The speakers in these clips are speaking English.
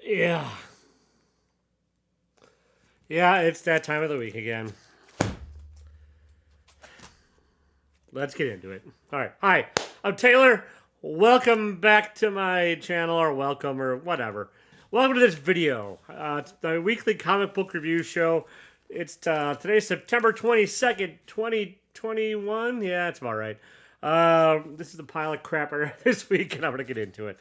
Yeah. Yeah, it's that time of the week again. Let's get into it. All right. Hi, I'm Taylor. Welcome back to my channel, or welcome, or whatever. Welcome to this video. It's the weekly comic book review show. It's today's September 22nd, 2021. Yeah, that's about right. This is a pile of crapper this week, and I'm going to get into it.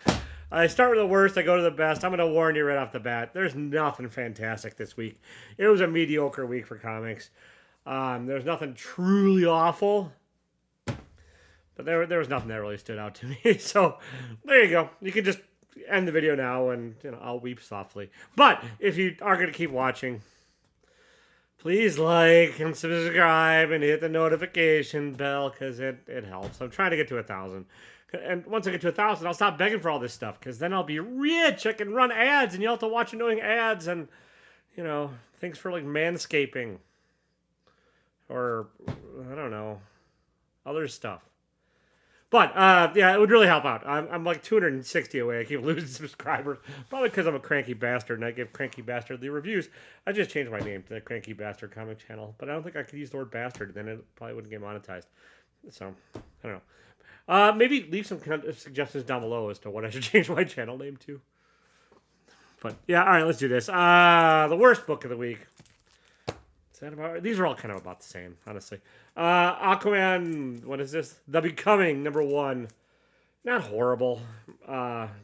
I start with the worst, I go to the best. I'm going to warn you right off the bat. There's nothing fantastic this week. It was a mediocre week for comics. There's nothing truly awful, but there was nothing that really stood out to me. So there you go. You can just end the video now, and I'll weep softly. But if you are going to keep watching, please like and subscribe and hit the notification bell because it helps. I'm trying to get to 1,000. And once I get to 1,000, I'll stop begging for all this stuff because then I'll be rich. I can run ads and you'll have to watch annoying ads and, things for like manscaping or, I don't know, other stuff. But, yeah, it would really help out. I'm like 260 away. I keep losing subscribers. Probably because I'm a cranky bastard and I give Cranky Bastard the reviews. I just changed my name to the Cranky Bastard comic channel. But I don't think I could use the word bastard. Then it probably wouldn't get monetized. So, I don't know. Maybe leave some kind of suggestions down below as to what I should change my channel name to. But, yeah, all right, let's do this. The worst book of the week. Is that about? These are all kind of about the same, honestly. Aquaman, what is this? The Becoming, #1. Not horrible.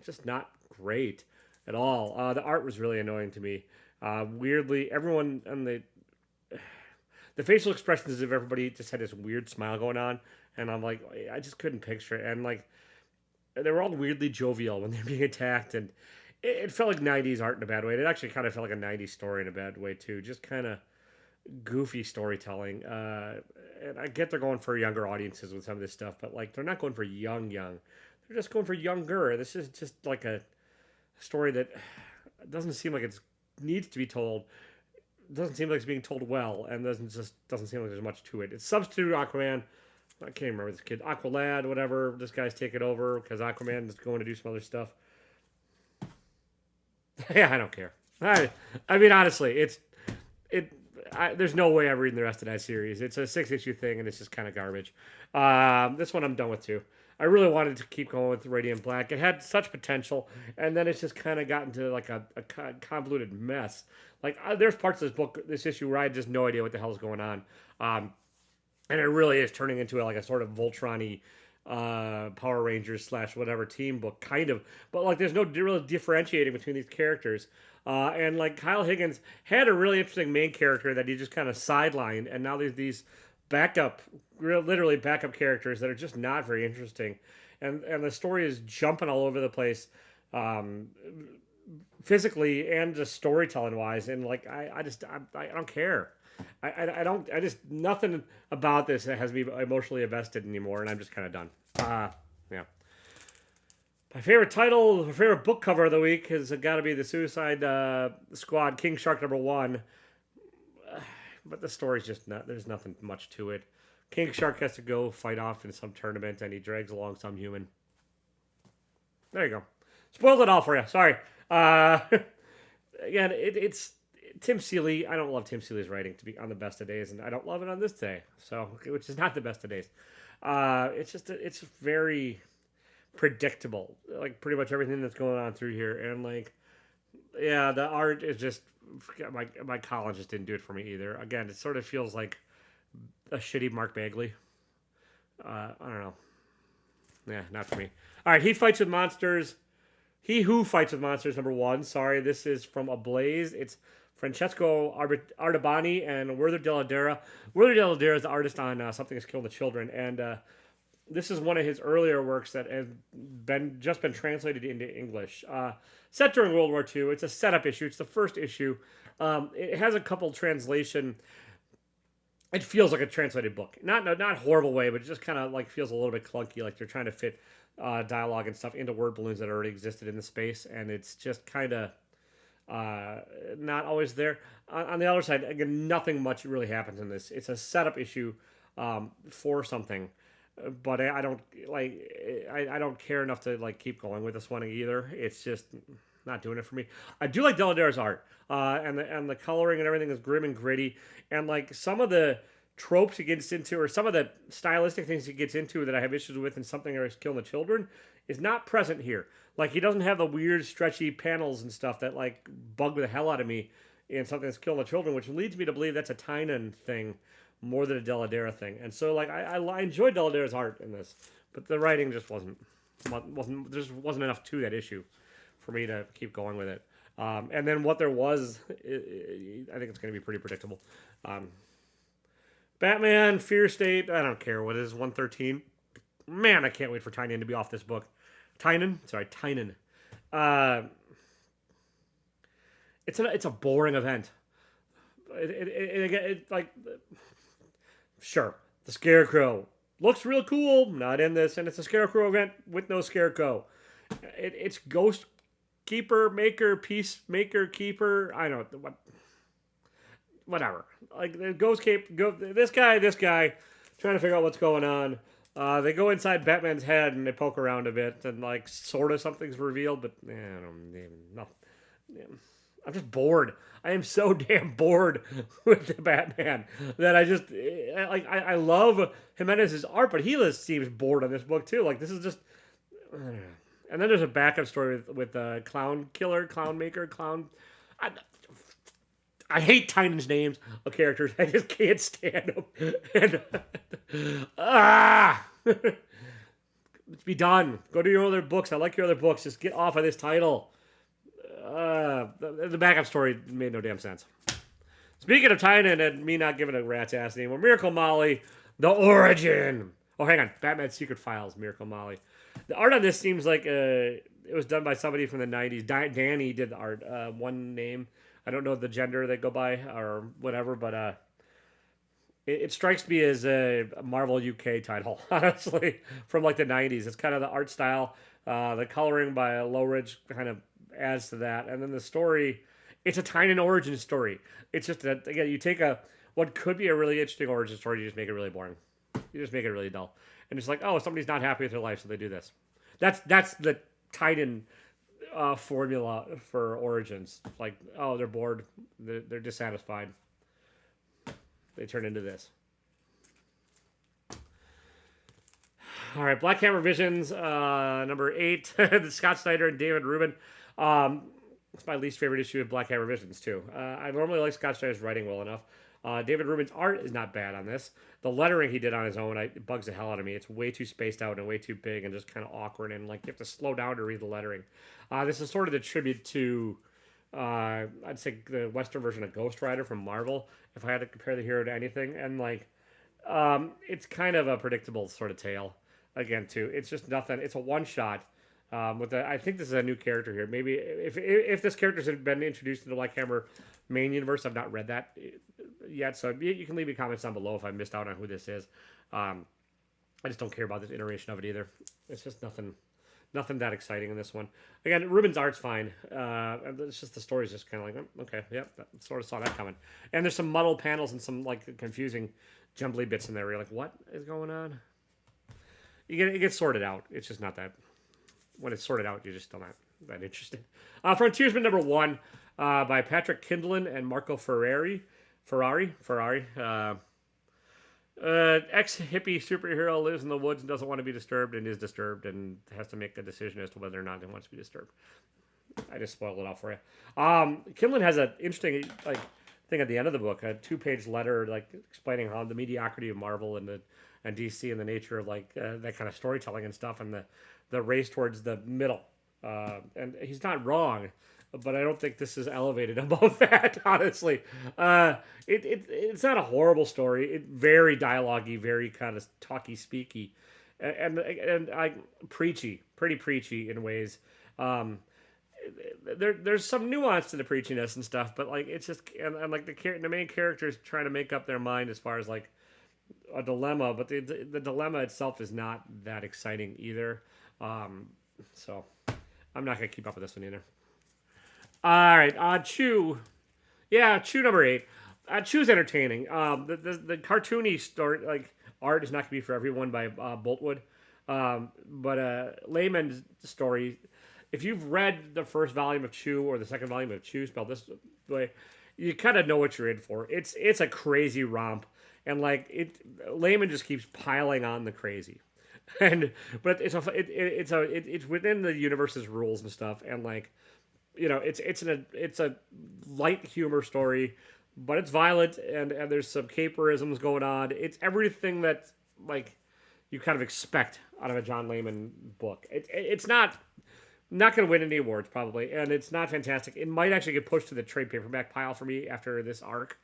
Just not great at all. The art was really annoying to me. Weirdly, everyone and the facial expressions of everybody just had this weird smile going on, and I'm like, I just couldn't picture it. And like, they were all weirdly jovial when they were being attacked, and it felt like '90s art in a bad way. It actually kind of felt like a '90s story in a bad way too. Just kind of goofy storytelling. And I get they're going for younger audiences with some of this stuff, but like they're not going for young. They're just going for younger. This is just like a story that doesn't seem like it needs to be told. Doesn't seem like it's being told well, and doesn't seem like there's much to it. It's substitute Aquaman. I can't remember this kid, Aqualad, whatever. This guy's taking over because Aquaman is going to do some other stuff. Yeah, I don't care. I mean, honestly, there's no way I'm reading the rest of that series. It's a 6-issue thing, and it's just kind of garbage. This one I'm done with too. I really wanted to keep going with Radiant Black. It had such potential, and then it's just kind of gotten to like a convoluted mess. Like there's parts of this issue, where I had just no idea what the hell is going on, and it really is turning into like a sort of Voltron-y Power Rangers / whatever team book, kind of. But like, there's no really differentiating between these characters. And like Kyle Higgins had a really interesting main character that he just kind of sidelined, and now there's these literally backup characters that are just not very interesting, and the story is jumping all over the place, physically and just storytelling wise, and like I don't care. I just nothing about this that has me emotionally invested anymore, and I'm just kind of done. Yeah. My favorite book cover of the week has got to be the Suicide Squad King Shark #1. But the story's just there's nothing much to it. King Shark has to go fight off in some tournament, and he drags along some human. There you go. Spoiled it all for you. Sorry. Again, it's Tim Seeley. I don't love Tim Seeley's writing to be on the best of days, and I don't love it on this day. So, which is not the best of days. It's very predictable, like pretty much everything that's going on through here, and like, yeah, the art is just my college just didn't do it for me either. Again, it sort of feels like a shitty Mark Bagley. I don't know. Yeah, not for me. All right, He Who Fights with Monsters #1. Sorry, this is from Ablaze. It's Francesco Artabani and Werther Della. Werther Della is the artist on Something Is Killing the Children, and this is one of his earlier works that has been translated into English. Set during World War II. It's a setup issue. It's the first issue. It has a couple translation. It feels like a translated book. Not horrible way, but it just kind of like feels a little bit clunky. Like they're trying to fit dialogue and stuff into word balloons that already existed in the space, and it's just kind of not always there. On the other side, again, nothing much really happens in this. It's a setup issue for something. But I don't care enough to like keep going with this one either. It's just not doing it for me. I do like Deladera's art, and the coloring and everything is grim and gritty, and like some of the tropes he gets into, or some of the stylistic things he gets into that I have issues with in Something or Killing the Children, is not present here. Like he doesn't have the weird stretchy panels and stuff that like bug the hell out of me in Something That's Killing the Children, which leads me to believe that's a Tynan thing more than a Deladera thing. And so like I enjoyed Deladera's art in this, but the writing just wasn't there just wasn't enough to that issue for me to keep going with it. And then what there was, I think it's going to be pretty predictable. Batman, Fear State, I don't care what it is, 113. Man, I can't wait for Tynan to be off this book. Tynan. It's a boring event. It like, sure, the Scarecrow looks real cool, not in this, and it's a Scarecrow event with no Scarecrow. It's Ghost Keeper, Maker, Peacemaker, Keeper. I don't know what. Whatever. Like the Ghost Cape, this guy, trying to figure out what's going on. They go inside Batman's head and they poke around a bit, and like sort of something's revealed, but I don't even know. I'm just bored. I am so damn bored with the Batman that I just like. I love Jimenez's art, but he just seems bored on this book too. Like this is just. And then there's a backup story with Clown Killer, Clown Maker, Clown. I hate Tynan's names of characters. I just can't stand them. And, let's be done. Go to your other books. I like your other books. Just get off of this title. The backup story made no damn sense. Speaking of Tynan and me not giving a rat's ass anymore, Miracle Molly, the origin. Oh, hang on. Batman Secret Files, Miracle Molly. The art on this seems like it was done by somebody from the 90s. Danny did the art. One name. I don't know the gender they go by or whatever, but it strikes me as a Marvel UK title, honestly, from like the 90s. It's kind of the art style. The coloring by Low Ridge kind of adds to that. And then the story, it's a Tynan origin story. It's just that, again, you take what could be a really interesting origin story, you just make it really boring. You just make it really dull. And it's like, oh, somebody's not happy with their life, so they do this. That's the Tynan formula for origins. Like, oh, they're bored, they're dissatisfied, they turn into this. All right, Black Hammer Visions, number 8. The Scott Snyder and David Rubin. It's my least favorite issue of Black Hammer Visions too. I normally like Scott Snyder's writing well enough. David Rubin's art is not bad on this. The lettering he did on his own, it bugs the hell out of me. It's way too spaced out and way too big and just kind of awkward, and like you have to slow down to read the lettering. This is sort of the tribute to, I'd say, the Western version of Ghost Rider from Marvel, if I had to compare the hero to anything. And like, it's kind of a predictable sort of tale. Again, too, it's just nothing. It's a one-shot. I think this is a new character here. Maybe if this character had been introduced to the Black Hammer main universe, I've not read that yet, so you can leave me comments down below if I missed out on who this is. I just don't care about this iteration of it either. It's just nothing that exciting in this one. Again, Rubin's art's fine. It's just the story's just kind of like, okay, yep, sort of saw that coming. And there's some muddled panels and some like confusing jumbly bits in there where you're like, what is going on? It gets sorted out. It's just not that. When it's sorted out, you're just still not that interested. Frontiersman number 1 by Patrick Kindlin and Marco Ferrari. Ex-hippie superhero lives in the woods and doesn't want to be disturbed and is disturbed and has to make a decision as to whether or not he wants to be disturbed. I just spoiled it all for you. Kindlin has an interesting thing at the end of the book, a 2-page letter explaining how the mediocrity of Marvel and DC and the nature of that kind of storytelling and stuff, and the race towards the middle. And he's not wrong, but I don't think this is elevated above that, honestly. It's not a horrible story. It's very dialogue-y, very kind of talky-speaky, and preachy, pretty preachy in ways. There's some nuance to the preachiness and stuff, but it's just and the main character is trying to make up their mind as far as a dilemma, but the dilemma itself is not that exciting either. So I'm not gonna keep up with this one either. All right, Chew. Yeah, Chew number 8. Chew's entertaining. The cartoony story, art is not gonna be for everyone by Boltwood. But Layman's story, if you've read the first volume of Chew or the second volume of Chew, spelled this way, you kind of know what you're in for. It's a crazy romp, and like Layman just keeps piling on the crazy, and but it's within the universe's rules and stuff, and like it's a light humor story, but it's violent and there's some caperisms going on. It's everything that like you kind of expect out of a John Layman book. It's not going to win any awards probably, and it's not fantastic. It might actually get pushed to the trade paperback pile for me after this arc,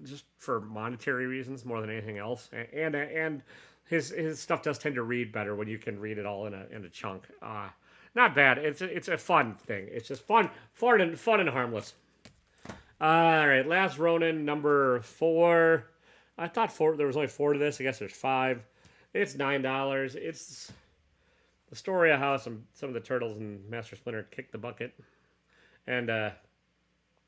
just for monetary reasons more than anything else. And his stuff does tend to read better when you can read it all in a chunk. Not bad. It's a fun thing. It's just fun and harmless. All right, last Ronin, number 4. I thought there was only 4 to this. I guess there's 5. It's $9. It's the story of how some of the turtles and Master Splinter kicked the bucket, and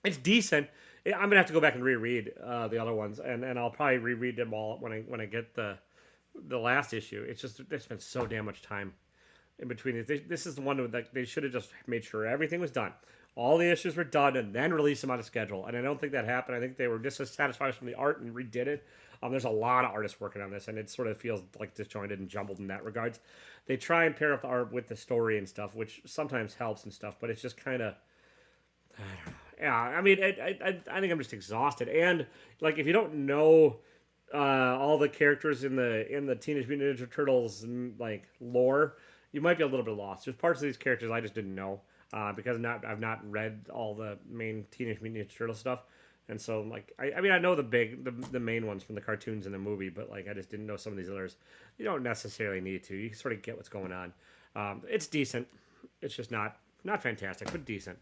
it's decent. I'm gonna have to go back and reread the other ones, and I'll probably reread them all when I get the last issue. It's just there's been so damn much time in between. This is the one that they should have just made sure everything was done. All the issues were done and then released them on a schedule. And I don't think that happened. I think they were dissatisfied from the art and redid it. There's a lot of artists working on this, and it sort of feels like disjointed and jumbled in that regards. They try and pair up the art with the story and stuff, which sometimes helps and stuff, but it's just kind of, I don't know. Yeah, I mean, I think I'm just exhausted. And like, if you don't know all the characters in the Teenage Mutant Ninja Turtles like lore, you might be a little bit lost. There's parts of these characters I just didn't know. Because I've not read all the main Teenage Mutant Ninja Turtle stuff, and so like I mean I know the main ones from the cartoons and the movie, but like I just didn't know some of these others. You don't necessarily need to. You sort of get what's going on. It's decent. It's just not fantastic, but decent.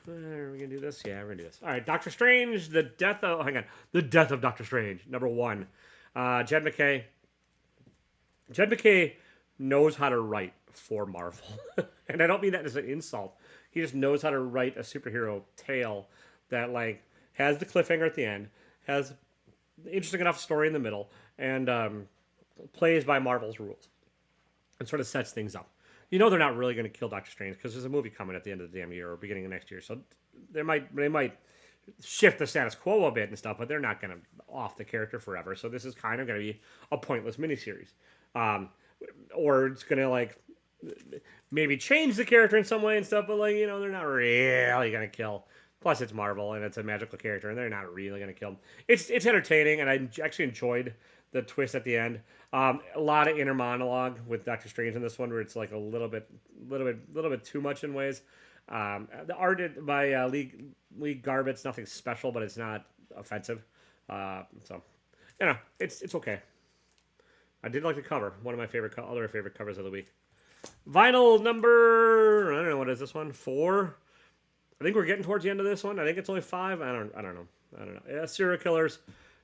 Are we gonna do this? Yeah, we're gonna do this. All right, Doctor Strange, the death of Doctor Strange, number 1. Jed MacKay. Jed MacKay knows how to write for Marvel. And I don't mean that as an insult. He just knows how to write a superhero tale that like has the cliffhanger at the end, has interesting enough story in the middle, and plays by Marvel's rules and sort of sets things up. You know they're not really going to kill Doctor Strange because there's a movie coming at the end of the damn year or beginning of next year. So they might shift the status quo a bit and stuff, but they're not going to off the character forever. So this is kind of going to be a pointless miniseries. Or it's going to like maybe change the character in some way and stuff, but like, they're not really going to kill. Plus it's Marvel and it's a magical character and they're not really going to kill him. It's entertaining, and I actually enjoyed the twist at the end. A lot of inner monologue with Doctor Strange in this one, where it's like a little bit too much in ways. The art by Lee Garbett's nothing special, but it's not offensive. So it's okay. I did like the cover. One of my other favorite covers of the week. Vinyl number, I don't know, what is this one? 4? I think we're getting towards the end of this one. I think it's only 5. I don't know. Yeah, serial killers,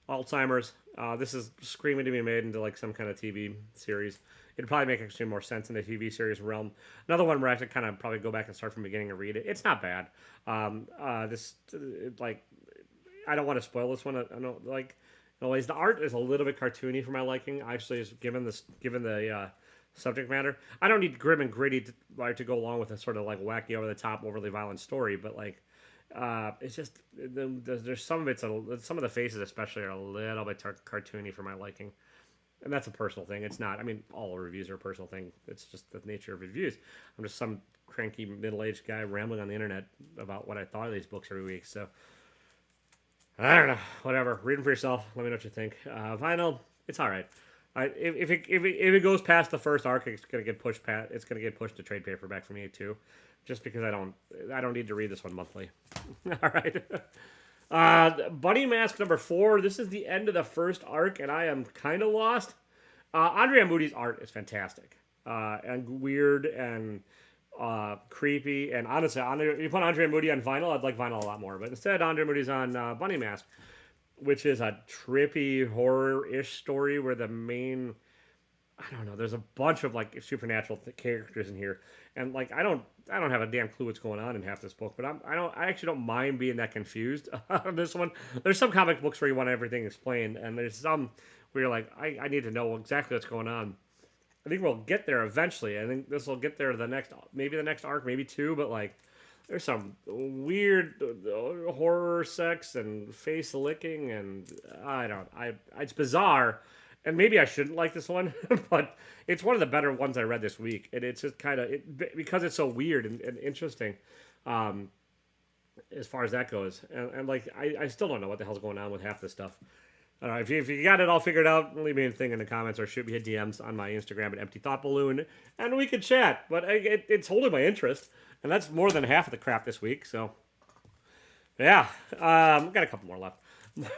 Alzheimer's. This is screaming to be made into like some kind of TV series. It'd probably make actually more sense in the TV series realm. Another one where I have to kind of probably go back and start from the beginning and read it. It's not bad. I don't want to spoil this one. I don't like. Anyways, the art is a little bit cartoony for my liking. Actually, is given the subject matter. I don't need grim and gritty to go along with a sort of like wacky, over the top, overly violent story. But like, it's just there's some of the faces especially are a little bit cartoony for my liking, and that's a personal thing. It's not. I mean, all reviews are a personal thing. It's just the nature of reviews. I'm just some cranky middle-aged guy rambling on the internet about what I thought of these books every week. So. I don't know. Whatever. Read them for yourself. Let me know what you think. Vinyl, it's all right. If it goes past the first arc, it's gonna get pushed to trade paperback for me too, just because I don't need to read this one monthly. All right. Bunny Mask number 4. This is the end of the first arc, and I am kind of lost. Andrea Moody's art is fantastic and weird and creepy, and honestly, you put Andrea Moody on vinyl, I'd like vinyl a lot more, but instead Andrea Moody's on Bunny Mask, which is a trippy horror-ish story where the main, I don't know, there's a bunch of like supernatural characters in here, and like I don't have a damn clue what's going on in half this book, but I actually don't mind being that confused on this one. There's some comic books where you want everything explained, and there's some where you're like, I need to know exactly what's going on. I think we'll get there eventually. I think this will get there maybe the next arc, maybe two, but like there's some weird horror sex and face licking and it's bizarre. And maybe I shouldn't like this one, but it's one of the better ones I read this week. And it's just kind of because it's so weird and interesting, as far as that goes. And like I still don't know what the hell's going on with half this stuff. I don't know, if you got it all figured out, leave me a thing in the comments or shoot me a DMs on my Instagram at Empty Thought Balloon, and we could chat. But it's holding my interest, and that's more than half of the crap this week. So, yeah, got a couple more left.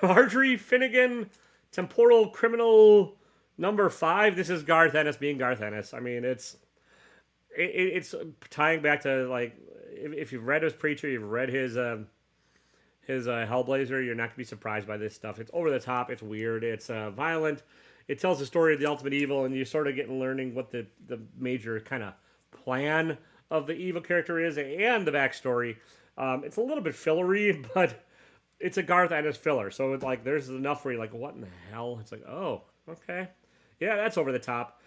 Marjorie Finnegan, Temporal Criminal #5. This is Garth Ennis being Garth Ennis. I mean, it's tying back to like if you've read his Preacher, you've read his Hellblazer, you're not going to be surprised by this stuff. It's over the top, it's weird, it's violent. It tells the story of the ultimate evil, and you sort of get learning what the major kind of plan of the evil character is and the backstory. It's a little bit fillery, but it's a Garth Ennis filler. So it's like there's enough where you're like, what in the hell? It's like, oh, okay. Yeah, that's over the top.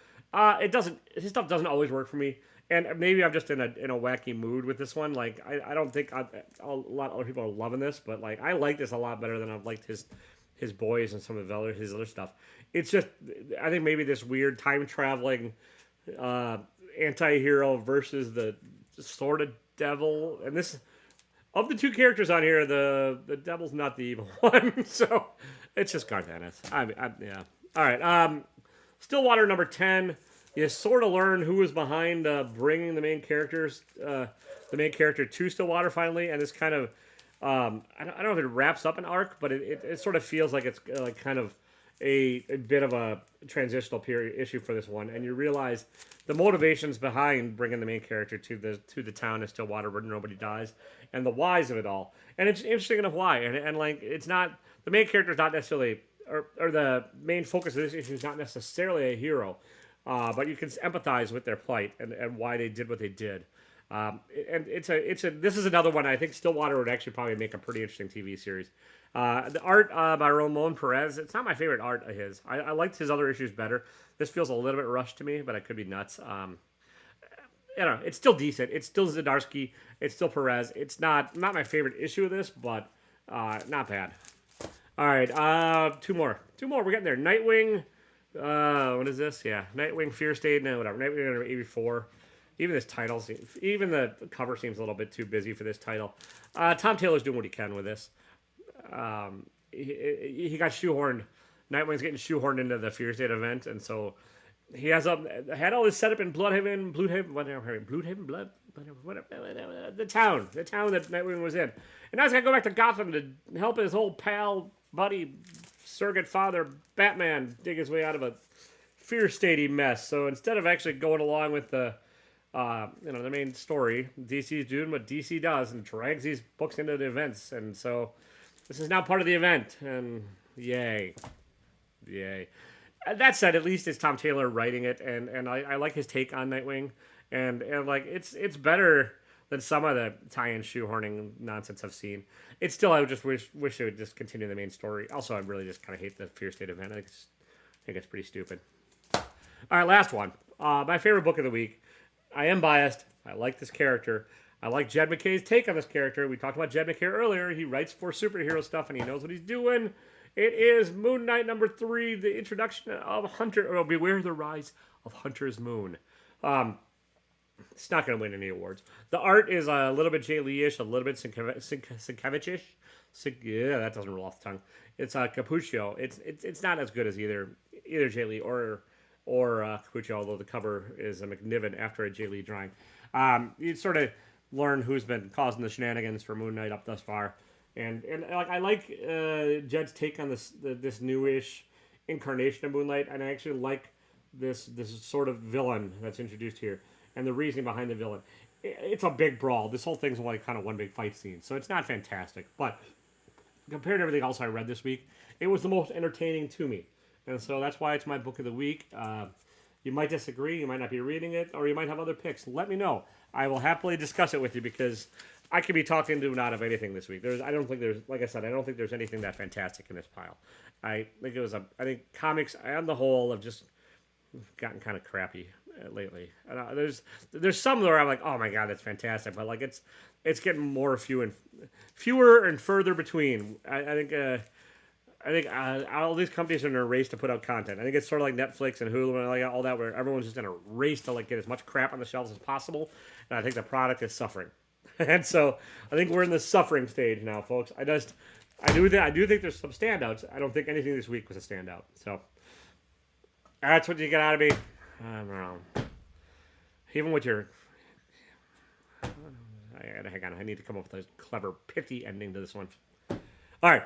His stuff doesn't always work for me. And maybe I'm just in a wacky mood with this one. Like I don't think a lot of other people are loving this, but like I like this a lot better than I've liked his Boys and some of his other stuff. It's just I think maybe this weird time traveling anti-hero versus the sort of devil. And this of the two characters on here, the devil's not the evil one. So it's just Garth Ennis. Yeah. All right. Stillwater #10. You sort of learn who was behind bringing the main character to Stillwater finally, and it's kind of I don't know if it wraps up an arc, but it sort of feels like it's like kind of a bit of a transitional period issue for this one, and you realize the motivations behind bringing the main character to the town of Stillwater where nobody dies, and the whys of it all, and it's interesting enough why, and like it's not the main character is not necessarily or the main focus of this issue is not necessarily a hero. But you can empathize with their plight and why they did what they did. And this is another one I think Stillwater would actually probably make a pretty interesting TV series. The art by Ramon Perez, it's not my favorite art of his. I liked his other issues better. This feels a little bit rushed to me, but I could be nuts. It's still decent. It's still Zdarsky. It's still Perez. It's not my favorite issue of this, but not bad. All right, two more. We're getting there. Nightwing. What is this? Yeah, Nightwing, Fear State, no, whatever. Nightwing #84. Even this title, even the cover seems a little bit too busy for this title. Tom Taylor's doing what he can with this. He got shoehorned. Nightwing's getting shoehorned into the Fear State event, and so he had all this set up in Bloodhaven, the town that Nightwing was in, and now he's got to go back to Gotham to help his old pal, buddy, surrogate father Batman dig his way out of a Fear Statey mess. So instead of actually going along with the main story, DC's doing what DC does and drags these books into the events. And so this is now part of the event. And yay. That said, at least it's Tom Taylor writing it, and I like his take on Nightwing, and like it's better than some of the tie-in shoehorning nonsense I've seen. It's still, I would just wish they would just continue the main story. Also, I really just kind of hate the Fear State event. I think it's pretty stupid. All right, last one. My favorite book of the week. I am biased. I like this character. I like Jed McKay's take on this character. We talked about Jed McKay earlier. He writes for superhero stuff, and he knows what he's doing. It is Moon Knight #3, the introduction of Hunter. Oh, beware the rise of Hunter's Moon. It's not going to win any awards. The art is a little bit Jay Lee-ish, a little bit Sienkiewicz-ish. Yeah, that doesn't roll off the tongue. It's Cappuccio. It's not as good as either Jay Lee or Cappuccio, although the cover is a McNiven after a Jay Lee drawing. You sort of learn who's been causing the shenanigans for Moon Knight up thus far. And like I like Jed's take on this newish incarnation of Moonlight, and I actually like this sort of villain that's introduced here, and the reasoning behind the villain. It's a big brawl. This whole thing's like kind of one big fight scene, so it's not fantastic. But compared to everything else I read this week, it was the most entertaining to me, and so that's why it's my book of the week. You might disagree, you might not be reading it, or you might have other picks. Let me know. I will happily discuss it with you because I could be talked into and out of anything this week. I don't think there's anything that fantastic in this pile. I think comics on the whole have just gotten kind of crappy lately. And, there's some where I'm like, oh my god, that's fantastic, but like it's getting fewer and further between. I think all these companies are in a race to put out content. I think it's sort of like Netflix and Hulu and like all that, where everyone's just in a race to like get as much crap on the shelves as possible. And I think the product is suffering. And so I think we're in the suffering stage now, folks. I do think there's some standouts. I don't think anything this week was a standout. So that's what you get out of me. I don't know. Even with your, hang on. I need to come up with a clever, pithy ending to this one. All right.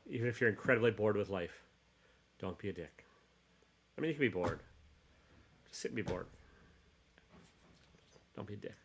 Even if you're incredibly bored with life, don't be a dick. I mean, you can be bored. Just sit and be bored. Don't be a dick.